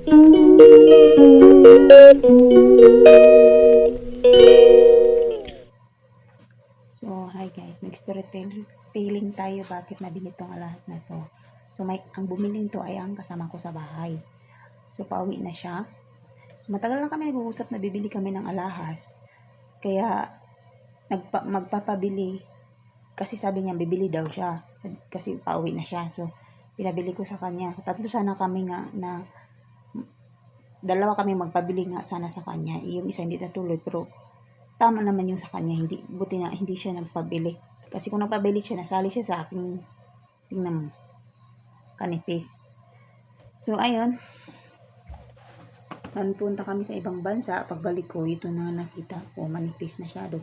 So, hi guys, mag-storytelling tayo bakit nabili tong alahas na to. So, ang bumiling to ay ang kasama ko sa bahay. So, pauwi na siya. So, matagal lang kami nag-uusap na bibili kami ng alahas. Kaya, magpapabili. Kasi sabi niya, bibili daw siya. Kasi pauwi na siya. So, pinabili ko sa kanya. Tatlo sana kami nga na dalawa kami magpabili nga sana sa kanya. Yung isa hindi natuloy, pero tama naman yung sa kanya, buti na hindi siya nagpabili. Kasi kung nagpabili siya, nasali siya sa akin, tingnan mo, kanipis. So, ayun, punta kami sa ibang bansa, pagbalik ko, ito na nakita ko, manipis masyado.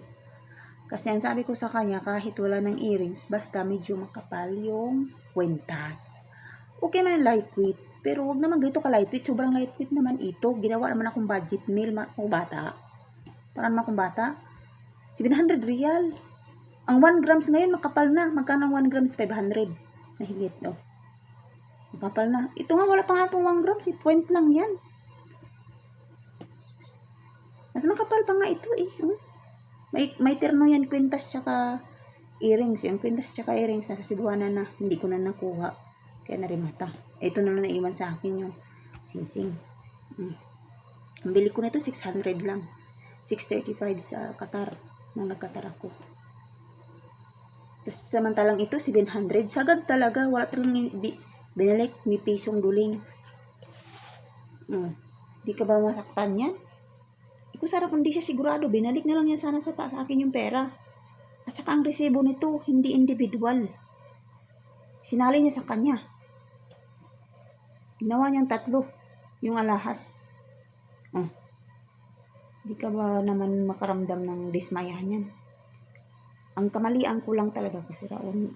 Kasi ang sabi ko sa kanya, kahit wala ng earrings, basta medyo makapal yung kwintas. Okay man lightweight, pero wag naman ganito ka lightweight, sobrang lightweight naman ito. Ginawa naman akong budget meal, akong bata. Para naman akong bata. 700 real. Ang 1 grams ngayon makapal na. Magkano ang 1 grams? 500. Nahigit, no? Makapal na. Ito nga, wala pa nga itong 1 grams. Point lang yan. Mas makapal pa nga ito eh. May terno yan, kwintas tsaka earrings. Yung kwintas tsaka earrings, nasa Cebuanan na. Hindi ko na nakuha. Kaya narimata. Ito na lang naiwan sa akin yung sing-sing. Ang bili ko nito 600 lang. 635 sa Qatar. Nung nagkatar ako. Tapos samantalang ito 700. Sagad talaga. Wala talagang binalik. May pisong duling. Di ka ba masaktan yan? Kung sana kung di siya sigurado, binalik na lang yan sana sa akin yung pera. At saka ang resibo nito, hindi individual. Sinali niya sa kanya. Ginawa niyang 3. Yung alahas. Di ka ba naman makaramdam ng dismayahan yan? Ang kamalian ko lang talaga kasi raon,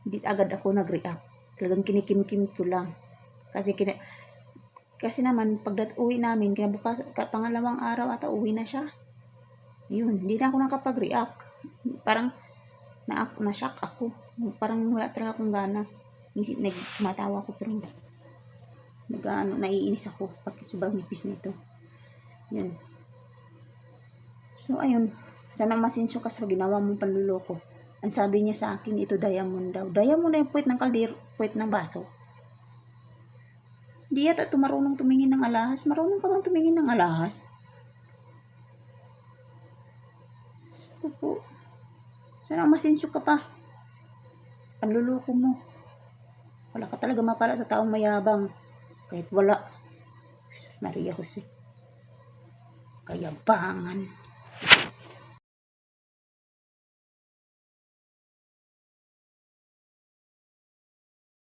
hindi agad ako nag-react. Talagang kinikim-kim ko lang. Kasi naman, uwi namin, pangalawang araw ata uwi na siya. Yun, hindi na ako nakapag-react. Parang, na-shock ako. Parang wala talaga akong gana. Nagmatawa ko, pero naiinis ako. Bakit sobrang nipis nito. Yun. So, ayun. Sana masinsyo ka sa ginawa mong panluloko. Ang sabi niya sa akin, ito diamond daw. Diamond na yung puwet ng kaldero, puwet ng baso. Di yata marunong tumingin ng alahas. Marunong ka bang tumingin ng alahas? Ito po. Sana masinsyo ka pa. Sa panluloko mo. Wala ka talaga mapala sa taong mayabang. Kahit wala. Maria Jose. Kayabangan.